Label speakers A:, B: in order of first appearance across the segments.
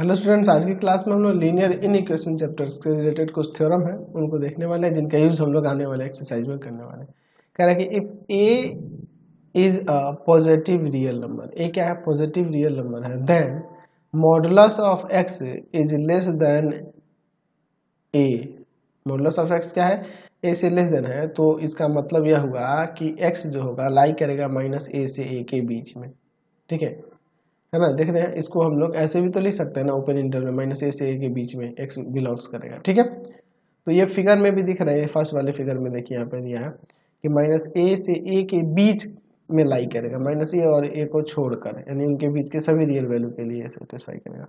A: Hello students, आज की class में हम लोग लीनियर इनइक्वेशन चैप्टर्स से रिलेटेड कुछ थ्योरम है उनको देखने वाले हैं, जिनका यूज हम लोग आने वाले एक्सरसाइज में करने वाले हैं। कह रहा है कि if a is a positive real number, a क्या है? पॉजिटिव रियल नंबर है, then modulus of x is less than a. Modulus of x क्या है? ए से लेस देन है, तो इसका मतलब यह हुआ कि एक्स जो होगा लाई करेगा माइनस ए से ए के बीच में। ठीक है ना? देख रहे हैं, इसको हम लोग ऐसे भी तो लिख सकते हैं ना, ओपन इंटरवल माइनस ए से ए के बीच में एक्स बिलोंग्स करेगा। ठीक है, तो ये फिगर में भी दिख रहा है, फर्स्ट वाले फिगर में देखिए यहाँ पे दिया है कि माइनस ए से ए के बीच में लाई करेगा, माइनस ए और ए को छोड़कर, यानी उनके बीच के सभी रियल वैल्यू के लिए सेटिस्फाई करेगा।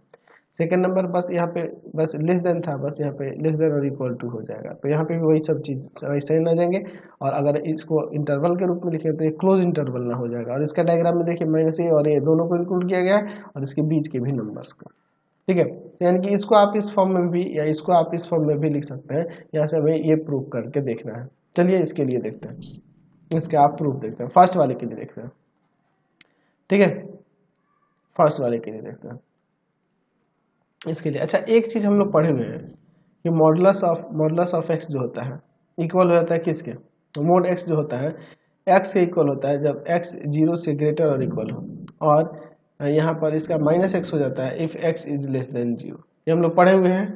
A: सेकंड नंबर बस यहाँ पे बस लेस देन था, बस यहाँ पे लेस देन और इक्वल टू हो जाएगा, तो यहाँ पे भी वही सब चीज वैसे ही ना जाएंगे। और अगर इसको इंटरवल के रूप में लिखे तो ये क्लोज इंटरवल ना हो जाएगा। और इसका डायग्राम में देखिए माइनस ए और ए दोनों को इंक्लूड किया गया है और इसके बीच के भी नंबर्स को। ठीक है, यानी कि इसको आप इस फॉर्म में भी या इसको आप इस फॉर्म में भी लिख सकते हैं। यहाँ से हमें ये प्रूव करके देखना है। चलिए इसके लिए देखते हैं, इसका आप प्रूफ देखते हैं। फर्स्ट वाले के लिए देखते हैं। ठीक है, फर्स्ट वाले के लिए देखते हैं इसके लिए। अच्छा, एक चीज हम लोग पढ़े हुए हैं कि मॉडुलस ऑफ एक्स जो होता है इक्वल हो जाता है किसके? तो मोड एक्स जो होता है एक्स के इक्वल होता है जब एक्स 0 से ग्रेटर और इक्वल हो, और यहाँ पर इसका माइनस एक्स हो जाता है if x is less then 0। ये हम लोग पढ़े हुए हैं।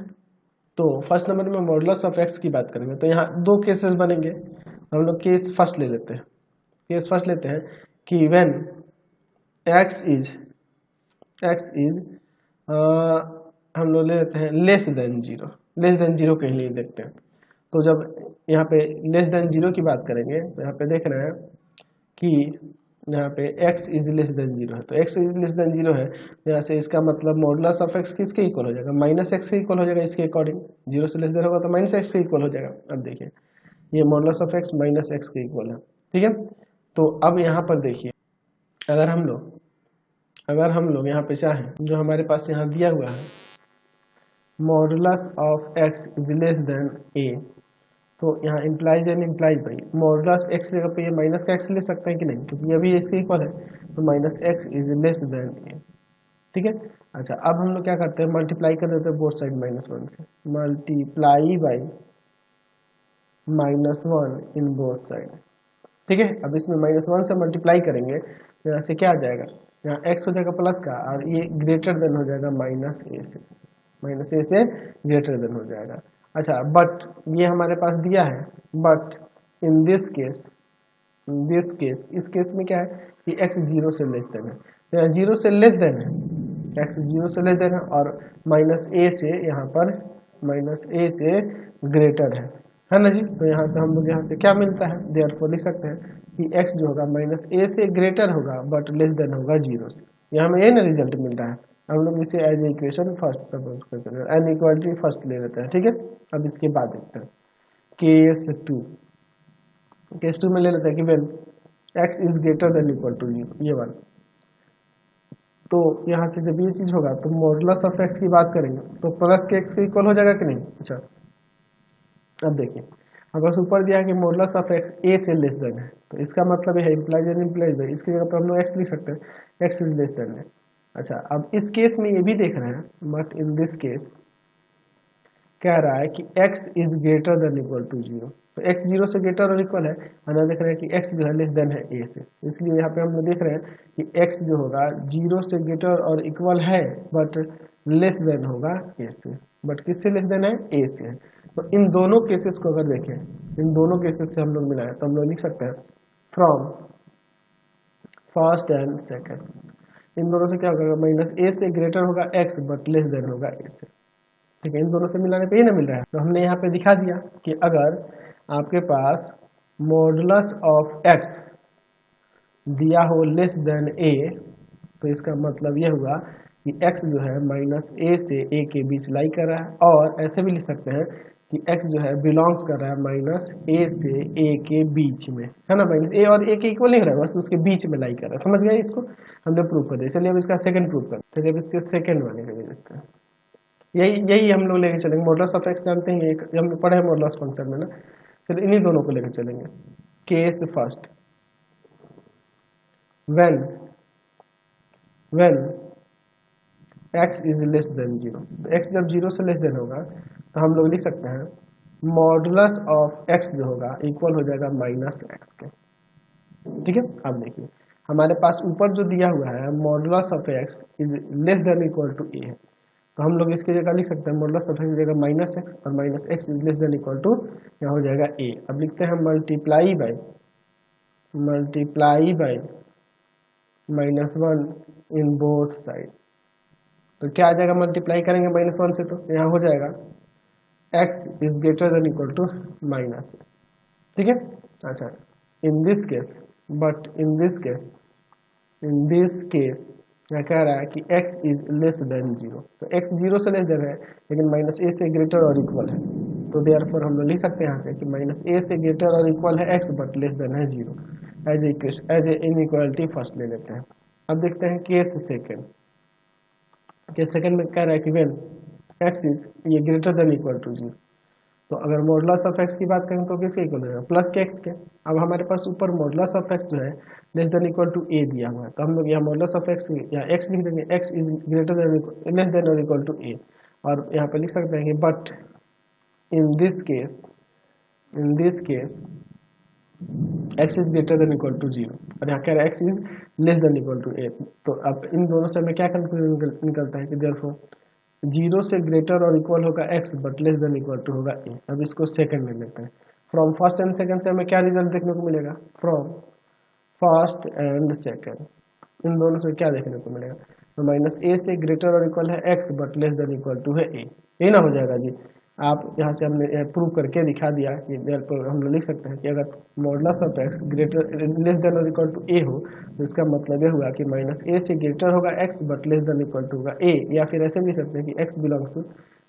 A: तो फर्स्ट नंबर में मॉडुलस ऑफ एक्स की बात करेंगे तो यहाँ दो केसेस बनेंगे। हम लोग केस फर्स्ट ले लेते हैं। केस फर्स्ट लेते हैं कि व्हेन एक्स इज हम लोग ले लेते हैं लेस देन 0। लेस देन 0 के लिए देखते हैं। तो जब यहाँ पे लेस देन 0 की बात करेंगे तो यहाँ पे देख रहे हैं कि यहाँ पे x इज लेस देन 0 है, तो x इज लेस देन 0 है, यहाँ से इसका मतलब मॉडुलस ऑफ x किसके इक्वल हो जाएगा? माइनस एक्स के इक्वल हो जाएगा। इसके अकॉर्डिंग 0 से लेस देन होगा तो माइनस एक्स के इक्वल हो जाएगा। अब देखिए ये modulus of x minus x के इक्वल है। ठीक है, तो अब यहाँ पर देखिए अगर हम लोग यहाँ पे चाहें, जो हमारे पास यहाँ दिया हुआ है modulus of x is less than a, तो यहाँ इम्प्लाइज एंड इम्प्लाइज भाई मॉडुलस एक्स जगह पे ये माइनस का एक्स ले सकते हैं कि नहीं, क्योंकि अभी इसके इक्वल है, तो minus x is less than a. ठीक है, अच्छा अब हम लोग क्या करते हैं, मल्टीप्लाई कर देते हैं बोथ साइड -1 से, multiply by -1 in both side. ठीक है, अब इसमें -1 से मल्टीप्लाई करेंगे तो यहाँ से क्या आ जाएगा, यहाँ x हो जाएगा प्लस का और ये ग्रेटर देन हो जाएगा माइनस ए से ग्रेटर देन हो जाएगा। अच्छा, बट ये हमारे पास दिया है, बट इन दिस केस इस केस में क्या है कि x 0 से लेस देन है, तो यहाँ 0 से लेस देन है, x 0 से लेस देन है और माइनस ए से यहाँ पर माइनस ए से ग्रेटर है ना जी। तो यहाँ से हम लोग यहाँ से क्या मिलता है, देयरफॉर लिख सकते हैं कि x जो होगा माइनस ए से ग्रेटर होगा बट लेस देन होगा 0 से। यहाँ हमें ये ना रिजल्ट मिल रहा है। हम लोग इसे एज इक्वेशन फर्स्ट सपोज करते हैं, इनइक्वालिटी फर्स्ट ले लेते हैं। ठीक है, अब इसके बाद देखते हैं केस टू में ले लेते हैं कि when x is greater than equal to 0, ये वाला। तो यहाँ से जब ये चीज होगा तो मॉडुलस ऑफ x की बात करेंगे तो प्लस के x के इक्वल हो जाएगा कि नहीं। अच्छा, अब देखिए अगर ऊपर दिया है कि मॉडुलस ऑफ x a से लेस देन है, तो इसका मतलब है इम्प्लाइज एंड इम्प्लाइज है, इसकी जगह पर हम लोग x लिख सकते हैं, x इज लेस देन है। अच्छा, अब इस केस में ये भी देख रहे हैं, बट इन दिस केस कह रहा है कि x is greater than equal to 0, तो x 0 से ग्रेटर और इक्वल है, और देख रहे हैं कि x जो है लेस देन है a से, इसलिए यहाँ पे हम लोग देख रहे हैं कि x जो होगा 0 से ग्रेटर और इक्वल है बट लेस देन होगा a से, बट किससे लेस देन है? a से। तो इन दोनों केसेस को अगर देखें, इन दोनों केसेस से हम लोग मिलाएं तो हम लोग लिख सकते हैं फ्रॉम फर्स्ट एंड सेकेंड, इन दोनों से क्या होगा, माइनस ए से ग्रेटर होगा x बट लेस देन होगा a से। ठीक है, इन दोनों से मिलाने पे ये ना मिल रहा है, तो हमने यहाँ पे दिखा दिया कि अगर आपके पास मॉडुलस ऑफ x दिया हो लेस देन a, तो इसका मतलब ये हुआ कि x जो है माइनस a से a के बीच लाई कर रहा है, और ऐसे भी लिख सकते हैं कि x जो है बिलोंग्स कर रहा है माइनस a से a के बीच में, है ना। माइनस a और a के इक्वल नहीं हो रहा है, बस उसके बीच में लाई कर रहा है। समझ गए इसको? हमने प्रूव कर दिया। चलिए अब इसका सेकंड प्रूव कर, चलिए अब इसके सेकंड वाले का भी देखते हैं। यही हम लोग लेके चलेंगे। मॉडुलस ऑफ एक्स जानते हैं, ये हम लोग पढ़े हैं मॉडुलस फंक्शन में ना, फिर इन्हीं दोनों को लेकर चलेंगे। Case first, when x is less than zero. तो x जब जीरो से लेस देन होगा तो हम लोग लिख सकते हैं मॉडुलस ऑफ x जो होगा इक्वल हो जाएगा माइनस एक्स के। ठीक है, अब देखिए हमारे पास ऊपर जो दिया हुआ है modulus of x is less than equal to a है, तो हम लोग इसकी जगह लिख सकते हैं मॉडुलस ऑफ x की जगह माइनस एक्स और minus x is less than equal to यहाँ हो जाएगा a। अब लिखते हैं multiply by minus one in both side. तो क्या आ जाएगा, मल्टीप्लाई करेंगे माइनस वन से तो यहाँ हो जाएगा x is greater than equal to minus. ठीक है, अच्छा in this case but in this case क्या कह रहा है कि x is less than zero. तो x जीरो से लेस देन है लेकिन माइनस a से ग्रेटर और इक्वल है, तो देयरफॉर हम लोग लिख सकते हैं यहाँ से कि माइनस a से ग्रेटर और इक्वल है x बट लेस देन है zero. As a inequality first ले लेते हैं। अब देखते हैं केस सेकंड में कह रहा है कि व्हेन x इज ये greater than equal to zero. तो अगर मॉडुलस ऑफ x की बात करें तो किसके इक्वल हो जाएगा, प्लस के x के। अब हमारे पास ऊपर मॉडुलस ऑफ x जो है less than equal to a दिया हुआ है, तो हम लोग यहाँ मॉडुलस ऑफ x या x लिख देंगे x is greater than less than और इक्वल टू a, और यहाँ पे लिख सकते हैं कि but in this case x is greater than equal to zero, और यहाँ कह रहा है x is less than equal to a। तो अब इन दोनों से हमें क्या कंक्लूजन निकलता है कि देयरफॉर जीरो से ग्रेटर और इक्वल होगा x but less than equal to होगा a। अब इसको सेकंड में लेते हैं। फ्रॉम फर्स्ट एंड सेकंड से हमें क्या रिजल्ट देखने को मिलेगा, फ्रॉम फर्स्ट एंड सेकंड इन दोनों से क्या देखने को मिलेगा, तो माइनस a से ग्रेटर और इक्वल है x but less than equal to है a। ये ना हो जाएगा जी, आप यहाँ से हमने प्रूव करके दिखा दिया कि हम लोग लिख सकते हैं कि अगर modulus of x greater less than और इक्वल टू a हो तो इसका मतलब ये हुआ कि माइनस a से ग्रेटर होगा x but less than equal to होगा a, या फिर ऐसे भी लिख सकते हैं कि x belongs to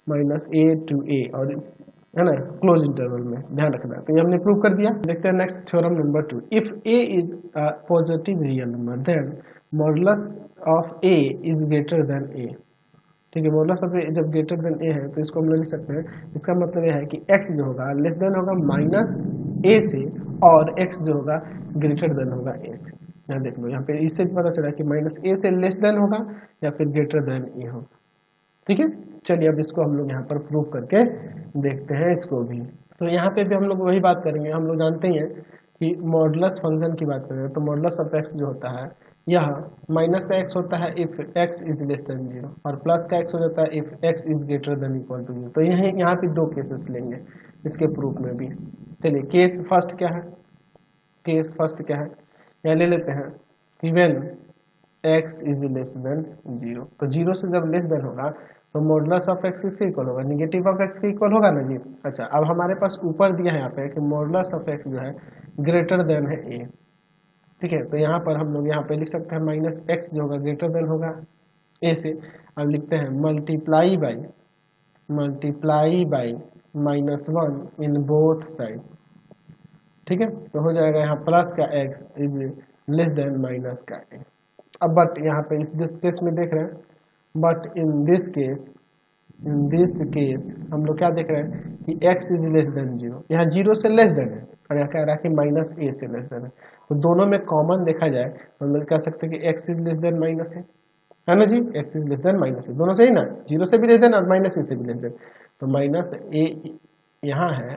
A: minus a to a, और इस है ना क्लोज इंटरवल में ध्यान रखना। तो ये हमने प्रूव कर दिया। देखते हैं next theorem number 2। If a is a positive real number then modulus of a is greater than a। ठीक है, मॉडुलस ऑफ a जब ग्रेटर देन a है तो इसको हम लोग लिख सकते हैं, इसका मतलब यह है कि x जो होगा लेस देन होगा माइनस a से और x जो होगा ग्रेटर देन होगा a से। यहाँ देख लो, यहाँ पे इससे पता चला कि माइनस a से लेस देन होगा या फिर ग्रेटर देन a होगा। ठीक है, चलिए अब इसको हम लोग यहाँ पर प्रूव करके देखते हैं इसको भी। तो यहाँ पे भी हम लोग वही बात करेंगे। हम लोग जानते ही हैं कि मॉडुलस फंक्शन की बात करें तो मॉडुलस ऑफ x जो होता है यह माइनस का x होता है if x is less than zero, और प्लस का x हो जाता है if x is greater than equal to zero. तो यहाँ पे दो केसेस लेंगे इसके प्रूफ में भी। चलिए केस फर्स्ट क्या है, यहाँ ले लेते हैं कि when x is less than zero. तो जीरो से जब लेस देन होगा तो मॉडुलस ऑफ x किसके इक्वल होगा, निगेटिव ऑफ x के इक्वल होगा ना जी। अच्छा, अब हमारे पास ऊपर दिया है यहाँ पे कि मॉडुलस ऑफ x जो है ग्रेटर देन है a। ठीक है, तो यहाँ पर हम लोग यहाँ पे लिख सकते हैं माइनस एक्स जो होगा ग्रेटर देन होगा a से। अब लिखते हैं multiply by minus one in both side. ठीक है, तो हो जाएगा यहाँ प्लस का x is less than minus का a। अब बट यहाँ पे इस केस में देख रहे हैं, बट इन दिस केस हम लोग क्या देख रहे हैं कि x is less than zero, यहाँ जीरो से लेस देन है और यहाँ कह रहा है कि माइनस a से लेस देन है। तो दोनों में कॉमन देखा जाए तो हम लोग कह सकते हैं कि x is less than minus है ना जी, x is less than minus है, दोनों से ही ना, जीरो से भी लेस देन और माइनस a से भी लेस देन। तो माइनस a यहाँ है,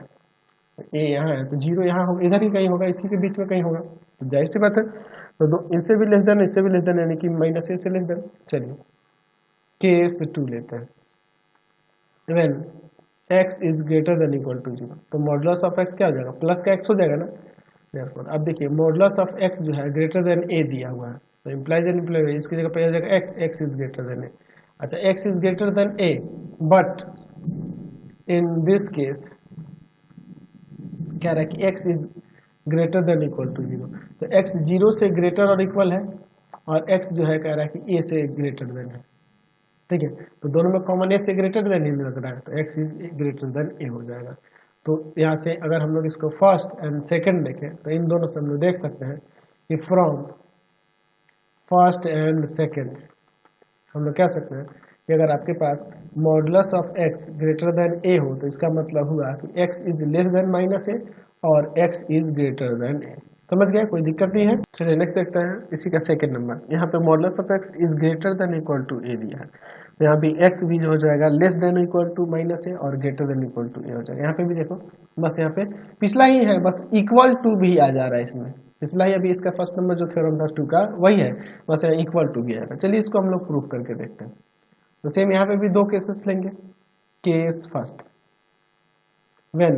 A: a यहाँ है, तो जीरो यहाँ होगा, इधर ही कहीं होगा, इसी के बीच में कहीं होगा, तो जाहिर सी बात है। तो दो इससे भी लेस देन इससे भी लेस देन यानी कि माइनस a से लेस देन। चलिए केस 2 लेते हैं, when x is greater than equal to zero. तो मॉडुलस ऑफ x क्या हो जाएगा, प्लस का x हो जाएगा ना। देयरफॉर अब देखिए मॉडुलस ऑफ x जो है ग्रेटर देन a दिया हुआ है, तो इम्प्लाइज एंड इम्प्लाई इसकी जगह पे आ जाएगा x is greater than a। अच्छा, x is greater than a but in this case क्या रहा है कि x is greater than equal to zero. तो x जीरो से ग्रेटर और इक्वल है और x जो है कह रहा है कि a से ग्रेटर देन है। ठीक है, तो दोनों में कॉमन a से ग्रेटर देन ही लग रहा है, तो x is greater than a हो जाएगा। तो यहाँ से अगर हम लोग इसको फर्स्ट एंड सेकंड देखें तो इन दोनों से हम लोग देख सकते हैं कि फ्रॉम फर्स्ट एंड सेकंड हम लोग कह सकते हैं कि अगर आपके पास modulus of x greater than a हो तो इसका मतलब हुआ कि x is less than minus a और x is greater than a। समझ गए, कोई दिक्कत नहीं है। चलिए नेक्स्ट देखते हैं इसी का सेकंड नंबर। यहाँ पे modulus of x is greater than equal to a दिया है, तो यहाँ भी एक्स भी जो हो जाएगा less than equal to minus a और greater than equal to a हो जाएगा। यहाँ पे भी देखो बस यहाँ पे पिछला ही है, बस इक्वल टू भी आ जा रहा है इसमें, पिछला ही अभी इसका फर्स्ट नंबर जो थ्योरम था 2 का वही है, बस यहाँ इक्वल टू भी आएगा। चलिए इसको हम लोग प्रूव करके देखते हैं। तो सेम यहाँ पे भी दो केसेस लेंगे। Case first, when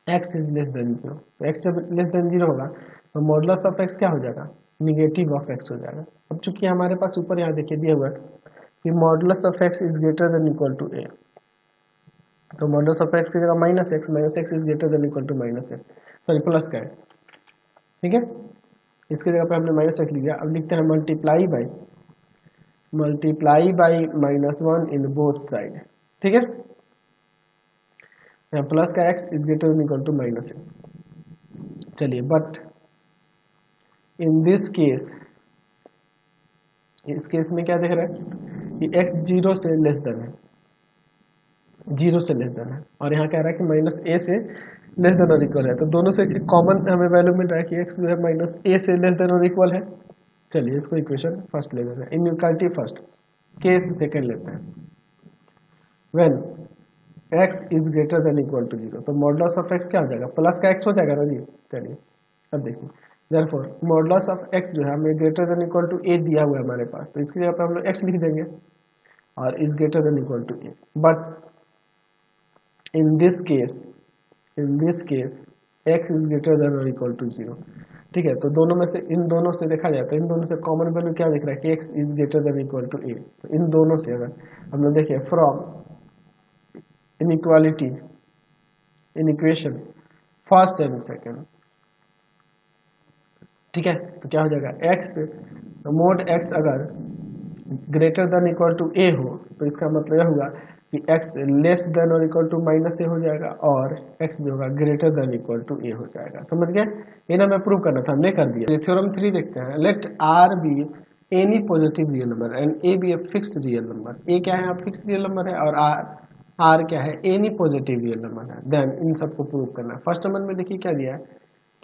A: x is less then 0, तो एक्स जब लेस देन 0 होगा तो मॉडुलस ऑफ एक्स क्या हो जाएगा, निगेटिव ऑफ एक्स हो जाएगा। अब चूंकि हमारे पास ऊपर यहाँ देखिए दिया हुआ है कि modulus of x is greater than equal to a, तो मॉडुलस ऑफ एक्स की जगह minus x is greater than equal to minus x, sorry plus का है, ठीक है। इसकी जगह पे हमने माइनस एक्स लिख दिया। अब लिखते हैं multiply by -1 in both side, ठीक है। यहाँ प्लस का x is greater than equal to minus x. चलिए बट इन दिस केस, इस केस में क्या देख रहा है कि x 0 से लेस देन है, 0 से लेस देन है, और यहाँ कह रहा है कि माइनस ए से लेस देन और इक्वल है, तो दोनों से कॉमन हमें वैल्यू मिल रहा है कि x जो है माइनस ए से लेस देन और इक्वल है। चलिए इसको इक्वेशन फर्स्ट ले लेते हैं, इनइक्वालिटी फर्स्ट, केस सेकंड लेते हैं। When x is greater than equal to 0, तो मॉडुलस ऑफ x क्या हो जाएगा, प्लस का x हो जाएगा ना जी। चलिए अब देखिए, therefore मॉडुलस ऑफ x जो है हमें greater than equal to a दिया हुआ है हमारे पास, तो इसकी जगह पे हम लोग x लिख देंगे और is greater than equal to a। But in this case x is greater than और इक्वल टू 0, ठीक है। तो दोनों में से, इन दोनों से देखा जाए तो इन दोनों से कॉमन वैल्यू क्या दिख रहा है कि x is greater than equal to a, तो इन दोनों से अगर हम लोग देखिए from inequality in equation first and second, ठीक है, तो क्या हो जाएगा x, मोड x अगर greater than equal to a हो तो इसका मतलब यह हुआ कि x लेस देन और इक्वल टू माइनस ए हो जाएगा और x जो होगा greater than equal to a हो जाएगा। समझ गए, ये ना मैं प्रूव करना था, हमने कर दिया। थ्योरम 3 देखते हैं। Let r be any positive real number and a be a fixed real number. a क्या है, फिक्स्ड रियल नंबर है, और r क्या है, एनी पॉजिटिव रियल नंबर है। देन इन सबको प्रूव करना है। फर्स्ट नंबर में देखिए क्या दिया है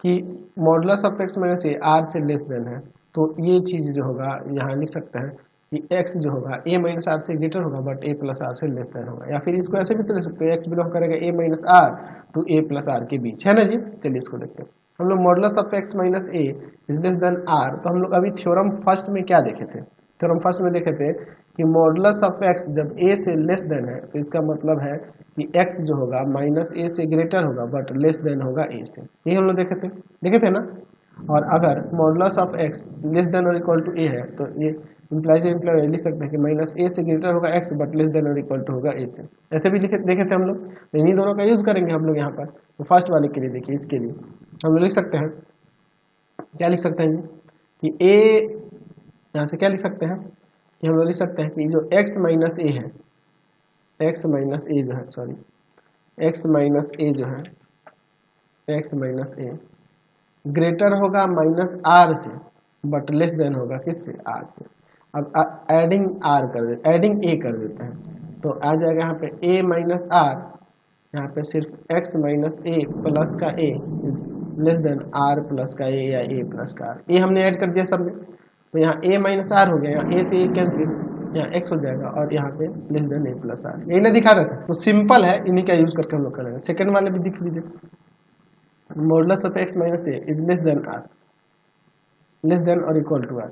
A: कि modulus of x minus A R से लेस देन है, तो ये चीज जो होगा यहाँ लिख सकते हैं कि x जो होगा a माइनस आर से ग्रेटर होगा बट a प्लस आर से लेस देन होगा, या फिर इसको ऐसे भी तो लिख सकते हैं x बिलोंग करेगा a minus r to a plus r के बीच, है ना जी। चलिए इसको देखते हैं। हम लोग modulus of x minus a is less than r, तो हम लोग अभी थ्योरम फर्स्ट में क्या देखे थे, थ्योरम फर्स्ट में देखे थे कि मॉडुलस ऑफ x जब a से लेस देन है तो इसका मतलब है कि x जो होगा माइनस ए से ग्रेटर होगा बट लेस देन होगा a से, ये हम लोग देखे थे ना। और अगर modulus of x less than और इक्वल टू a है तो ये इम्प्लाइज लिख सकते हैं कि माइनस ए से ग्रेटर होगा x बट लेस देन और इक्वल टू होगा a से, ऐसे भी देखे थे हम लोग। तो इन्हीं दोनों का यूज करेंगे हम लोग यहाँ पर। तो फर्स्ट वाले के लिए देखिए, इसके लिए हम लोग लिख सकते हैं, क्या लिख सकते हैं कि a, यहाँ से क्या लिख सकते हैं कि हम लोग लिख सकते हैं कि जो x माइनस ए है, x माइनस ए जो है, सॉरी x माइनस ए जो है, x माइनस ए ग्रेटर होगा माइनस आर से बट लेस देन होगा किससे, आर से। अब एडिंग आर कर देते, एडिंग ए कर देते हैं, तो आ जाएगा यहाँ पे a माइनस आर, यहाँ पे सिर्फ x माइनस ए प्लस का a is less then r plus का a या a प्लस का r, ये हमने ऐड कर दिया सब में। तो यहाँ a माइनस आर हो गया, यहाँ a से a कैंसिल, यहाँ x हो जाएगा और यहाँ पे less than a plus r, यही ना दिखा रहा था। तो सिंपल है, इन्हीं का यूज करके हम लोग करेंगे। सेकंड वाले भी दिख लीजिए, modulus of x minus a is less then r, less than और इक्वल टू r,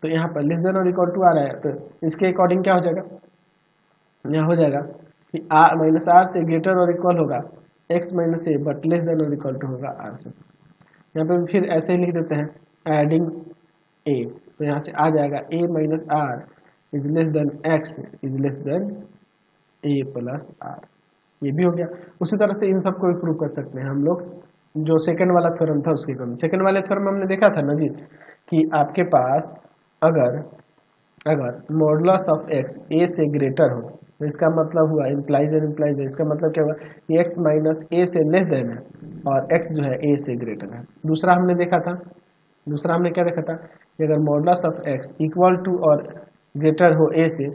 A: तो यहाँ पर लेस देन और इक्वल टू r है, तो इसके अकॉर्डिंग क्या हो जाएगा, यहाँ हो जाएगा कि r माइनस आर से ग्रेटर और इक्वल होगा x minus A but less than और इक्वल टू होगा r से। यहाँ पे फिर ऐसे ही लिख देते हैं एडिंग a, तो यहाँ से आ जाएगा a minus r is less than x is less than a plus r, ये भी हो गया। उसी तरह से इन सबको भी प्रूव कर सकते हैं हम लोग, जो सेकंड वाला थ्योरम था उसके कम। सेकंड वाले थ्योरम हमने देखा था ना जी कि आपके पास अगर मॉडुलस ऑफ x a से ग्रेटर हो तो इसका मतलब हुआ इम्प्लाइज है, इसका मतलब क्या हुआ कि x माइनस ए से लेस देन है और x जो है a से ग्रेटर है। दूसरा हमने देखा था, क्या देखा था कि अगर modulus of x equal to और ग्रेटर हो a से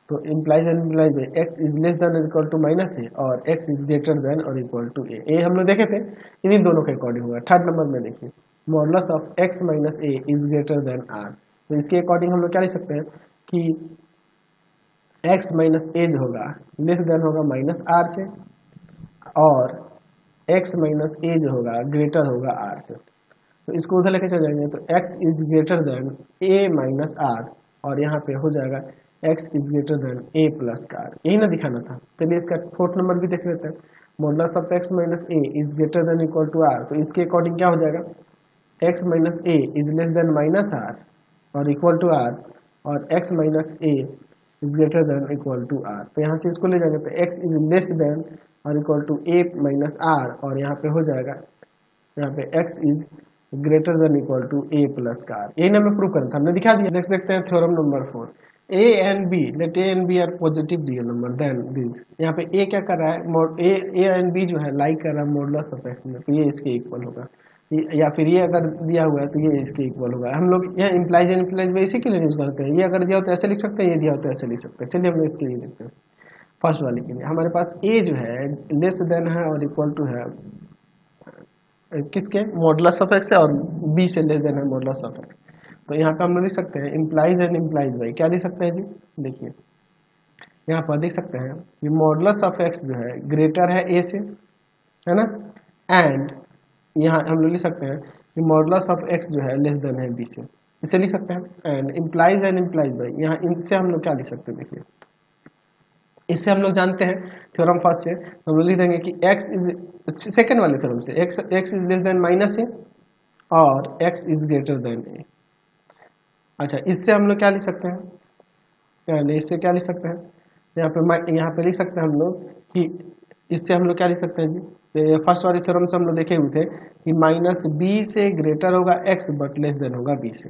A: तो implies and implies by x is less than और इक्वल टू माइनस ए और एक्स इज ग्रेटर देन और इक्वल टू ए हम लोग देखे थे, इन्हीं दोनों के अकॉर्डिंग होगा। थर्ड नंबर में देखिए modulus of x minus a is greater than r, तो इसके अकॉर्डिंग हम लोग क्या लिख सकते हैं कि एक्स माइनस ए जो होगा लेस देन होगा माइनस आर से और एक्स माइनस ए जो होगा ग्रेटर होगा आर से। तो इसको उधर लेके चल जाएंगे तो x is greater than a minus r और यहाँ पे हो जाएगा x is greater than a plus का आर, यही ना दिखाना था। चलिए इसका फोर्थ नंबर भी देख लेते हैं। Modulus of x minus a is greater than equal to r, तो इसके अकॉर्डिंग क्या हो जाएगा x minus a is less than minus r और इक्वल टू आर और x minus a is greater than equal to r. तो यहाँ से इसको ले जाएंगे तो x इज लेस देन और equal to a minus r और यहाँ पे हो जाएगा यहाँ पे x is greater than equal to a plus का आर, यही ना हमें प्रूव करना था, हमने दिखा दिया। नेक्स्ट देखते हैं theorem number 4, a and b let a and b are positive real number then this. यहाँ पे a क्या कर रहा है, a एंड b जो है लाइक कर रहा है मॉडुलस ऑफ x में, तो ये इसके इक्वल होगा, या फिर ये अगर दिया हुआ है तो ये इसके इक्वल होगा। हम लोग यहाँ इम्प्लाइज एंड इम्प्लाइज में इसी के लिए यूज करते हैं, ये अगर दिया हो तो ऐसे लिख सकते हैं, ये दिया हो तो ऐसे लिख सकते हैं। चलिए हम लोग इसके लिए देखते हैं। फर्स्ट वाले के लिए हमारे पास a जो है लेस देन है और इक्वल टू है किसके, मॉडुलस ऑफ एक्स है और b से लेस देन है मॉडुलस ऑफ एक्स। तो यहाँ पे हम लोग लिख सकते हैं इम्प्लाइज एंड इम्प्लाइज बाई, क्या लिख सकते हैं जी, देखिए यहाँ पर लिख सकते हैं कि मॉडुलस ऑफ एक्स जो है ग्रेटर है a से, है ना, एंड यहाँ हम लोग लिख सकते हैं कि मॉडुलस ऑफ एक्स जो है लेस देन है b से, इसे लिख सकते हैं। And implies and implies by, यहाँ इनसे हम लोग क्या लिख सकते हैं, देखिए इससे हम लोग जानते हैं थ्योरम फर्स्ट से, हम लोग लिख देंगे कि x इज सेकंड वाले थ्योरम से x is less than minus a और x is greater than a. अच्छा इससे हम लोग क्या लिख सकते हैं, यानी इससे क्या लिख सकते हैं, यहाँ पे लिख सकते हैं हम लोग कि इससे हम लोग क्या लिख सकते हैं जी, तो फर्स्ट वाले थ्योरम से हम लोग देखे हुए थे कि माइनस बी से ग्रेटर होगा x बट लेस देन होगा b से।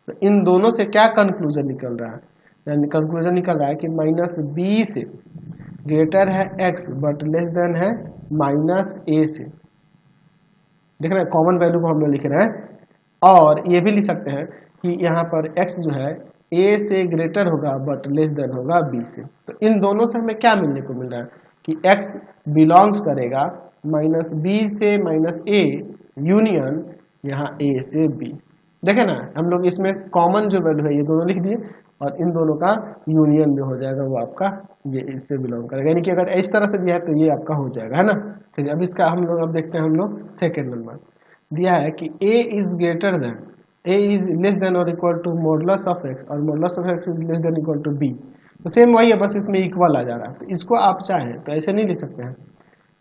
A: तो इन दोनों से क्या कंक्लूजन निकल रहा है, यानी कंक्लूजन निकल रहा है कि माइनस बी से ग्रेटर है x बट लेस देन है माइनस ए से। देख रहे हैं कॉमन वैल्यू को हम लोग लिख रहे हैं। और ये भी लिख सकते हैं कि यहाँ पर x जो है a से ग्रेटर होगा बट लेस देन होगा b से। तो इन दोनों से हमें क्या मिलने को मिल रहा है कि x बिलोंग्स करेगा माइनस बी से माइनस ए यूनियन यहाँ a से b। देखे ना हम लोग इसमें कॉमन जो वैल्यू है ये दोनों लिख दिए और इन दोनों का यूनियन जो हो जाएगा वो आपका ये इससे बिलोंग करेगा, यानी कि अगर इस तरह से दिया है तो ये आपका हो जाएगा, है ना। ठीक है, अब इसका हम लोग अब देखते हैं, हम लोग सेकेंड नंबर दिया है कि a is greater than, a is less than और equal to modulus of x और modulus of x is less than equal to b। तो सेम वही है, बस इसमें इक्वल आ जा रहा है। तो इसको आप चाहें तो ऐसे नहीं लिख सकते हैं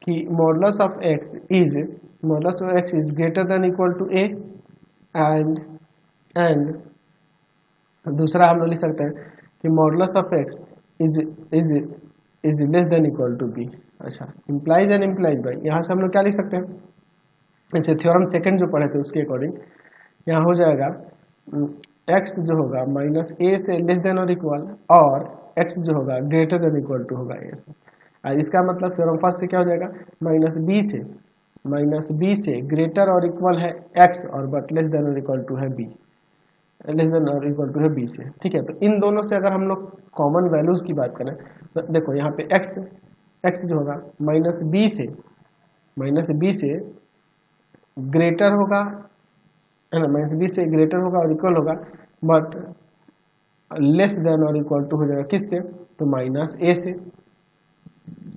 A: कि modulus of x is greater than equal to a and दूसरा हम लोग लिख सकते हैं कि modulus of x is less than equal to b। अच्छा इम्प्लाइज एंड इम्प्लाइज बाई, यहाँ से हम लोग क्या लिख सकते हैं, जैसे थ्योरम सेकंड जो पढ़े थे उसके अकॉर्डिंग यहाँ हो जाएगा x जो होगा माइनस a से लेस देन और इक्वल और x जो होगा ग्रेटर देन इक्वल टू होगा a से। इसका मतलब थ्योरम फर्स्ट से क्या हो जाएगा, माइनस b से ग्रेटर और इक्वल है x और बट लेस देन और इक्वल टू है b, लेस देन और इक्वल टू है b से। ठीक है, तो इन दोनों से अगर हम लोग कॉमन वैल्यूज की बात करें तो देखो यहाँ पे x जो होगा माइनस b से ग्रेटर होगा, है ना, माइनस b से ग्रेटर होगा और इक्वल होगा बट लेस देन और इक्वल टू हो जाएगा किससे, तो माइनस a से।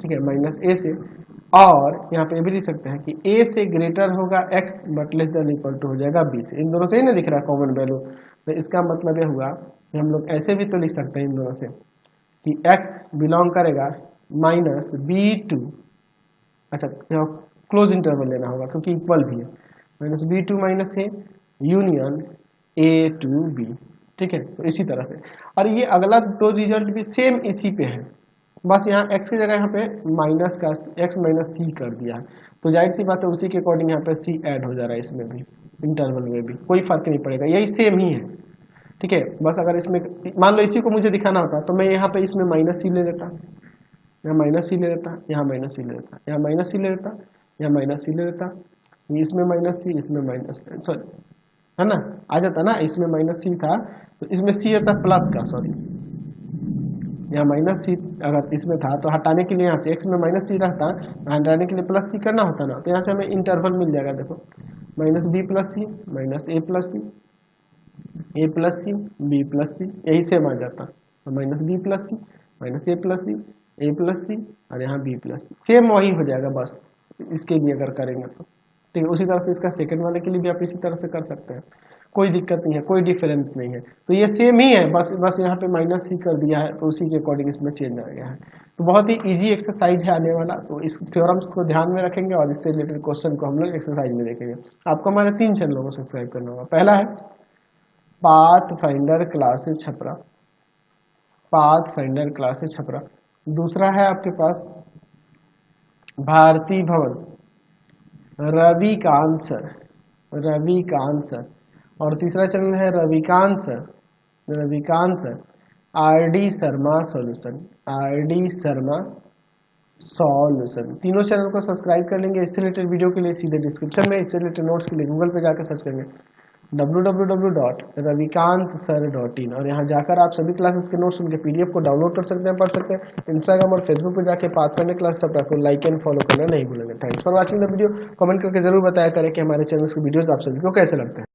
A: ठीक है, माइनस a से। और यहाँ पे ये भी लिख सकते हैं कि a से ग्रेटर होगा x but less than equal to हो जाएगा b से। इन दोनों से ही ना दिख रहा है कॉमन वैल्यू, तो इसका मतलब ये हुआ कि हम लोग ऐसे भी तो लिख सकते हैं इन दोनों से कि x बिलोंग करेगा माइनस बी टू, अच्छा यहाँ क्लोज इंटरवल लेना होगा क्योंकि इक्वल भी है, minus b to minus a union a to b। ठीक है, तो इसी तरह से। और ये अगला दो रिजल्ट भी सेम इसी पे है, बस यहाँ x की जगह यहाँ पे माइनस का x माइनस सी कर दिया है, तो जाहिर सी बात है उसी के अकॉर्डिंग यहाँ पे c ऐड हो जा रहा है, इसमें भी इंटरवल में भी कोई फर्क नहीं पड़ेगा, यही सेम ही है। ठीक है, बस अगर इसमें मान लो इसी को मुझे दिखाना होता तो मैं यहाँ पे इसमें माइनस सी ले लेता, यहाँ माइनस सी ले लेता, यहाँ माइनस सी ले लेता, यहाँ माइनस सी ले लेता, यहाँ माइनस सी ले लेता, इसमें माइनस सी, इसमें माइनस, सॉरी है ना, आ जाता ना, इसमें माइनस सी था तो इसमें सी आता प्लस का, सॉरी यहाँ माइनस सी अगर इसमें था तो हटाने के लिए यहाँ से एक्स में माइनस सी रहता, हटाने के लिए प्लस सी करना होता ना, तो यहाँ से हमें इंटरवल मिल जाएगा। देखो माइनस बी प्लस सी माइनस ए प्लस सी, ए प्लस सी बी प्लस सी, यही सेम आ जाता, तो माइनस बी प्लस सी माइनस ए प्लस सी ए प्लस सी और यहाँ बी प्लस सी, सेम वही हो जाएगा बस इसके लिए अगर करेंगे तो। ठीक है, उसी तरह से इसका सेकंड वाले के लिए भी आप इसी तरह से कर सकते हैं, कोई दिक्कत नहीं है, कोई डिफरेंस नहीं है। तो ये सेम ही है, बस यहाँ पे माइनस सी कर दिया है, तो उसी के अकॉर्डिंग इसमें चेंज आ गया है। तो बहुत ही इजी एक्सरसाइज है आने वाला, तो इस थ्योरम्स को ध्यान में रखेंगे और इससे रिलेटेड क्वेश्चन को हम लोग एक्सरसाइज में देखेंगे। आपको हमारे 3 चैनलों को सब्सक्राइब करना होगा। पहला है path finder classes Chhapra, path finder classes Chhapra. दूसरा है आपके पास भारती भवन, रविकांत सर, रविकांत सर। और तीसरा चैनल है Ravikant sir, Ravikant sir R D Sharma solution, R D Sharma solution. तीनों चैनल को सब्सक्राइब कर लेंगे। इससे रिलेटेड वीडियो के लिए सीधे डिस्क्रिप्शन में, इससे रिलेटेड नोट्स के लिए गूगल पे जाकर सर्च करेंगे www.ravikantsir.in और यहाँ जाकर आप सभी क्लासेस के नोट्स उनके पीडीएफ को डाउनलोड कर सकते हैं, पढ़ सकते हैं। इंस्टाग्राम और फेसबुक पे जाके पाथ फाइंडर क्लास चैप्टर को लाइक एंड फॉलो करना नहीं भूलेंगे। Thanks for watching the video. Comment करके जरूर बताया करें कि हमारे चैनल के वीडियोस आप सभी को कैसे लगते हैं।